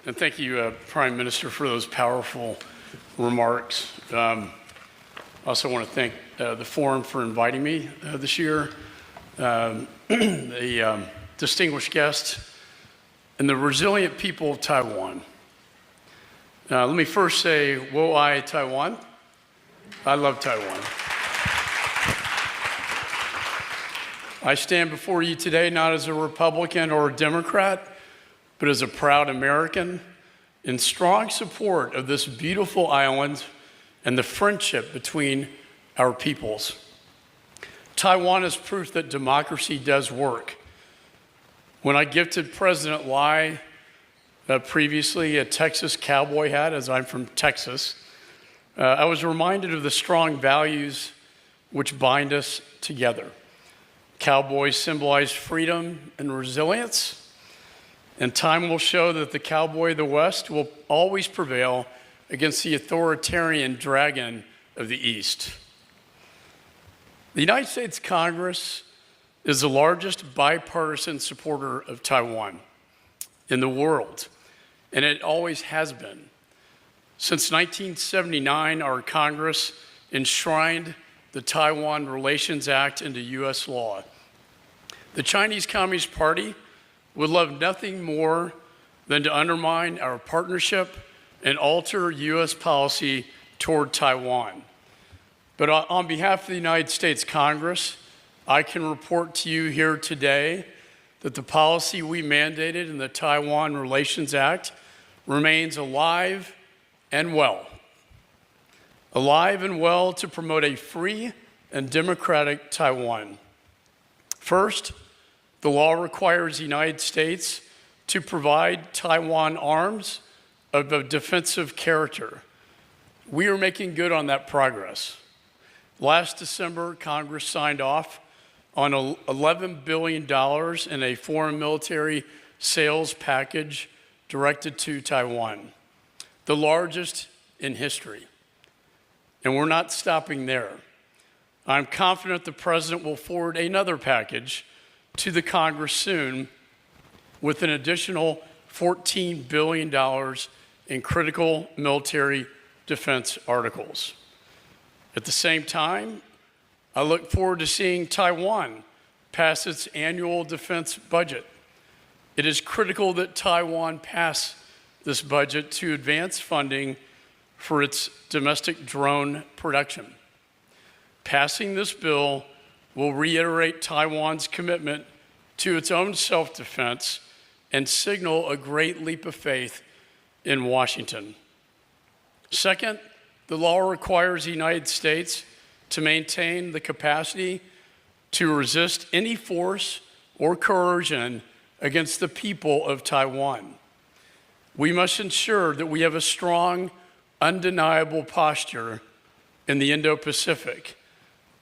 And thank you, Prime Minister, for those powerful remarks. I also want to thank the Forum for inviting me this year, the distinguished guests, and the resilient people of Taiwan. Let me first say, wo ai Taiwan. I love Taiwan. I stand before you today not as a Republican or a Democrat, but as a proud American in strong support of this beautiful island and the friendship between our peoples. Taiwan is proof that democracy does work. When I gifted President Lai previously a Texas cowboy hat, as I'm from Texas, I was reminded of the strong values which bind us together. Cowboys symbolize freedom and resilience, and time will show that the cowboy of the West will always prevail against the authoritarian dragon of the East. The United States Congress is the largest bipartisan supporter of Taiwan in the world, and it always has been. Since 1979, our Congress enshrined the Taiwan Relations Act into U.S. law. The Chinese Communist Party would love nothing more than to undermine our partnership and alter U.S. policy toward Taiwan. But on behalf of the United States Congress, I can report to you here today that the policy we mandated in the Taiwan Relations Act remains alive and well. Alive and well to promote a free and democratic Taiwan. First, the law requires the United States to provide Taiwan arms of a defensive character. We are making good on that progress. Last December, Congress signed off on $11 billion in a foreign military sales package directed to Taiwan, the largest in history. And we're not stopping there. I'm confident the President will forward another package to the Congress soon with an additional $14 billion in critical military defense articles. At the same time, I look forward to seeing Taiwan pass its annual defense budget. It is critical that Taiwan pass this budget to advance funding for its domestic drone production. Passing this bill will reiterate Taiwan's commitment to its own self-defense and signal a great leap of faith in Washington. Second, the law requires the United States to maintain the capacity to resist any force or coercion against the people of Taiwan. We must ensure that we have a strong, undeniable posture in the Indo-Pacific.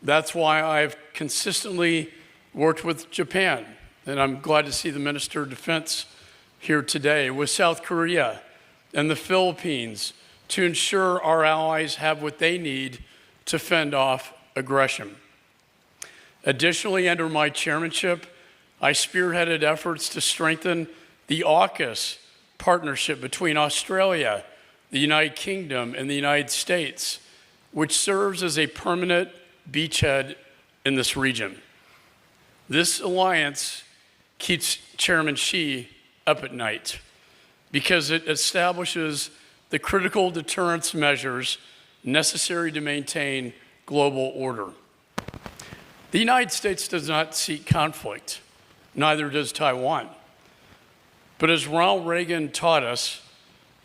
That's why I've consistently worked with Japan, and I'm glad to see the Minister of Defense here today, with South Korea and the Philippines, to ensure our allies have what they need to fend off aggression. Additionally, under my chairmanship, I spearheaded efforts to strengthen the AUKUS partnership between Australia, the United Kingdom, and the United States, which serves as a permanent beachhead in this region. This alliance keeps Chairman Xi up at night because it establishes the critical deterrence measures necessary to maintain global order. The United States does not seek conflict, neither does Taiwan. But as Ronald Reagan taught us,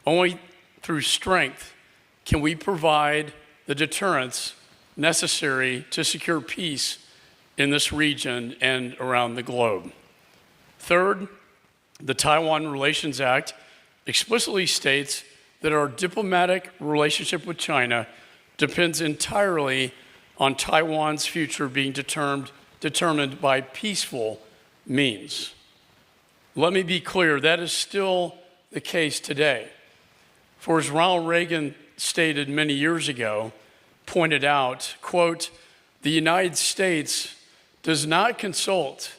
only through strength can we provide the deterrence necessary to secure peace in this region and around the globe. Third, the Taiwan Relations Act explicitly states that our diplomatic relationship with China depends entirely on Taiwan's future being determined by peaceful means. Let me be clear, that is still the case today. For as Ronald Reagan stated many years ago, pointed out, quote, the United States does not consult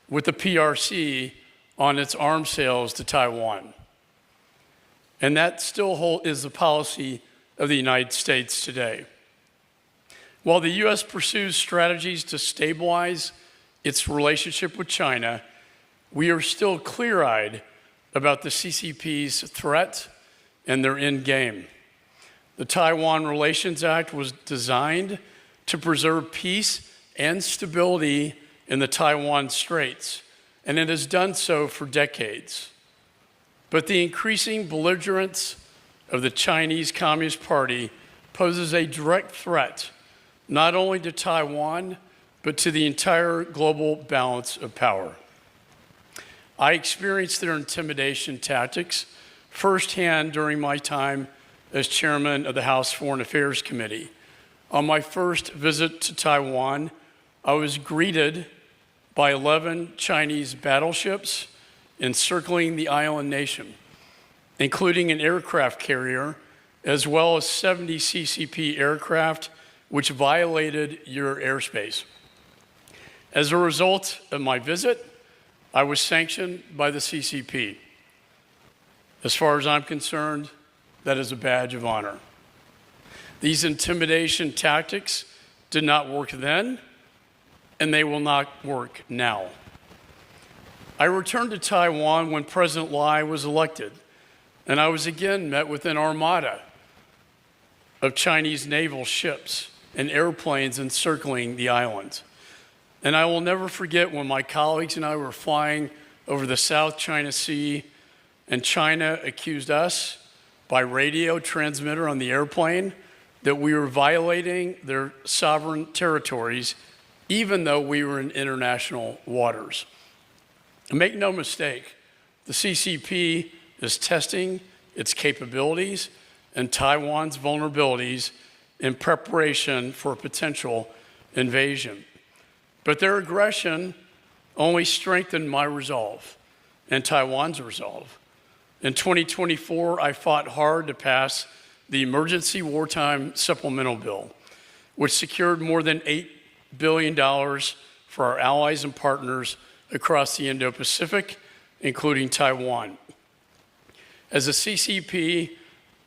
with the PRC on its arms sales to Taiwan. And that still is the policy of the United States today. While the U.S. pursues strategies to stabilize its relationship with China, we are still clear-eyed about the CCP's threat and their end game. The Taiwan Relations Act was designed to preserve peace and stability in the Taiwan Straits, and it has done so for decades. But the increasing belligerence of the Chinese Communist Party poses a direct threat not only to Taiwan, but to the entire global balance of power. I experienced their intimidation tactics firsthand during my time as chairman of the House Foreign Affairs Committee. On my first visit to Taiwan, I was greeted by 11 Chinese battleships encircling the island nation, including an aircraft carrier, as well as 70 CCP aircraft, which violated your airspace. As a result of my visit, I was sanctioned by the CCP. As far as I'm concerned, that is a badge of honor. These intimidation tactics did not work then, and they will not work now. I returned to Taiwan when President Lai was elected, and I was again met with an armada of Chinese naval ships and airplanes encircling the island. And I will never forget when my colleagues and I were flying over the South China Sea, and China accused us by radio transmitter on the airplane that we were violating their sovereign territories, even though we were in international waters. And make no mistake, the CCP is testing its capabilities and Taiwan's vulnerabilities in preparation for a potential invasion. But their aggression only strengthened my resolve and Taiwan's resolve. In 2024, I fought hard to pass the Emergency Wartime Supplemental Bill, which secured more than $8 billion for our allies and partners across the Indo-Pacific, including Taiwan. As the CCP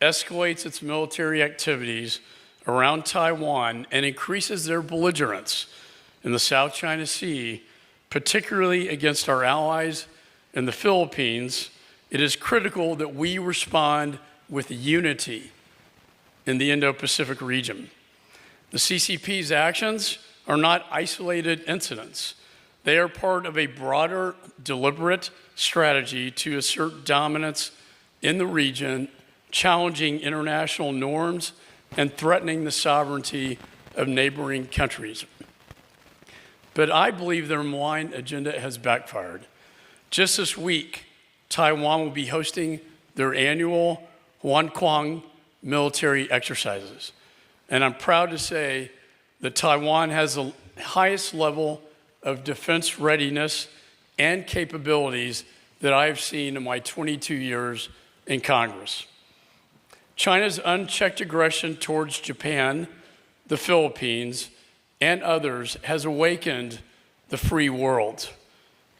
escalates its military activities around Taiwan and increases their belligerence in the South China Sea, particularly against our allies in the Philippines, it is critical that we respond with unity in the Indo-Pacific region. The CCP's actions are not isolated incidents. They are part of a broader, deliberate strategy to assert dominance in the region, challenging international norms and threatening the sovereignty of neighboring countries. But I believe their malign agenda has backfired. Just this week, Taiwan will be hosting their annual Huanquang military exercises. And I'm proud to say that Taiwan has the highest level of defense readiness and capabilities that I've seen in my 22 years in Congress. China's unchecked aggression towards Japan, the Philippines, and others has awakened the free world.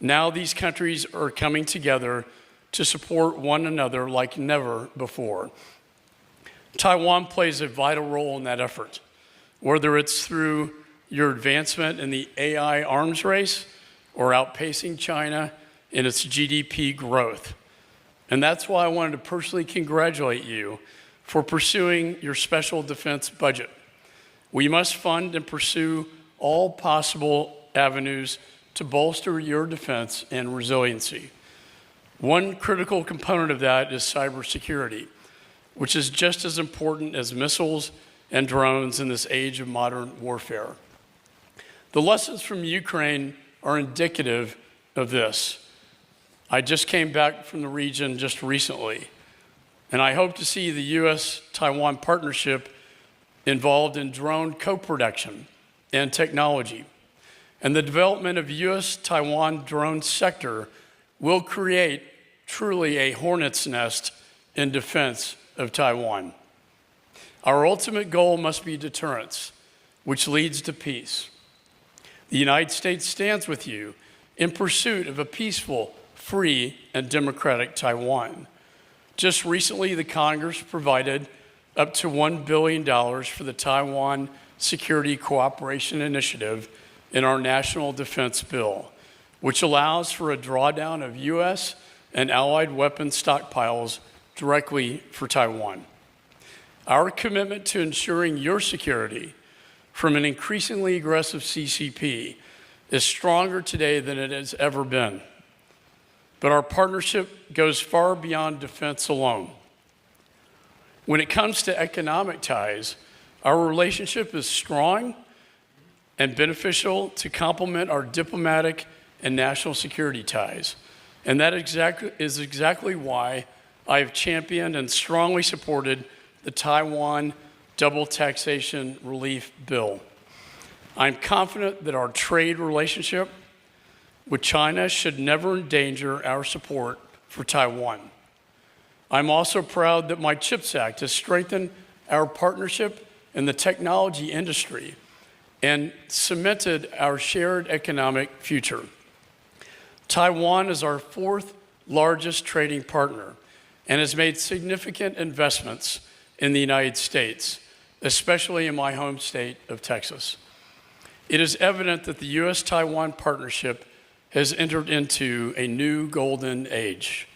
Now these countries are coming together to support one another like never before. Taiwan plays a vital role in that effort, whether it's through your advancement in the AI arms race or outpacing China in its GDP growth. And that's why I wanted to personally congratulate you for pursuing your special defense budget. We must fund and pursue all possible avenues to bolster your defense and resiliency. One critical component of that is cybersecurity, which is just as important as missiles and drones in this age of modern warfare. The lessons from Ukraine are indicative of this. I just came back from the region just recently, and I hope to see the U.S.-Taiwan partnership involved in drone co-production and technology. And the development of U.S.-Taiwan drone sector will create truly a hornet's nest in defense of Taiwan. Our ultimate goal must be deterrence, which leads to peace. The United States stands with you in pursuit of a peaceful, free, and democratic Taiwan. Just recently, the Congress provided up to $1 billion for the Taiwan Security Cooperation Initiative in our National Defense Bill, which allows for a drawdown of U.S. and allied weapons stockpiles directly for Taiwan. Our commitment to ensuring your security from an increasingly aggressive CCP is stronger today than it has ever been. But our partnership goes far beyond defense alone. When it comes to economic ties, our relationship is strong and beneficial to complement our diplomatic and national security ties. And that is exactly why I have championed and strongly supported the Taiwan Double Taxation Relief Bill. I'm confident that our trade relationship with China should never endanger our support for Taiwan. I'm also proud that my CHIPS Act has strengthened our partnership in the technology industry and cemented our shared economic future. Taiwan is our fourth largest trading partner and has made significant investments in the United States, especially in my home state of Texas. It is evident that the U.S.-Taiwan partnership has entered into a new golden age.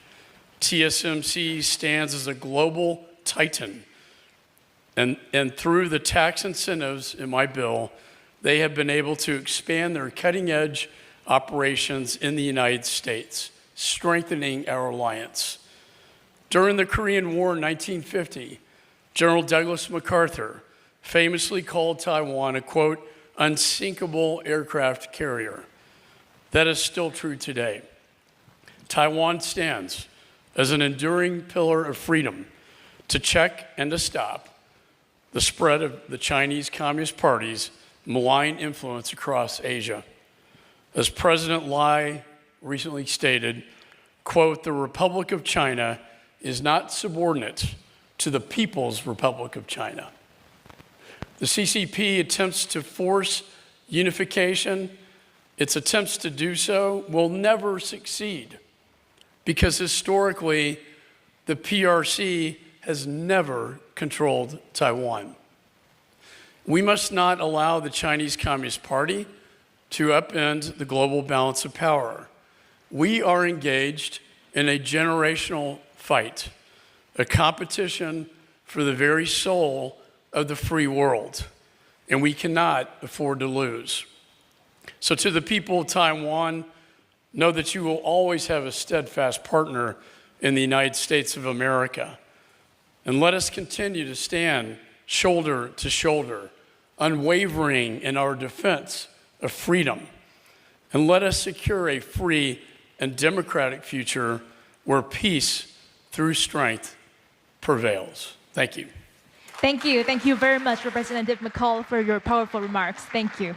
TSMC stands as a global titan, and through the tax incentives in my bill, they have been able to expand their cutting-edge operations in the United States, strengthening our alliance. During the Korean War in 1950, General Douglas MacArthur famously called Taiwan a, quote, unsinkable aircraft carrier. That is still true today. Taiwan stands as an enduring pillar of freedom to check and to stop the spread of the Chinese Communist Party's malign influence across Asia. As President Lai recently stated, quote, the Republic of China is not subordinate to the People's Republic of China. The CCP attempts to force unification. Its attempts to do so will never succeed because historically, the PRC has never controlled Taiwan. We must not allow the Chinese Communist Party to upend the global balance of power. We are engaged in a generational fight, a competition for the very soul of the free world, and we cannot afford to lose. So to the people of Taiwan, know that you will always have a steadfast partner in the United States of America. And let us continue to stand shoulder to shoulder, unwavering in our defense of freedom. And let us secure a free and democratic future where peace through strength prevails. Thank you. Thank you. Thank you very much, Representative McCaul, for your powerful remarks. Thank you.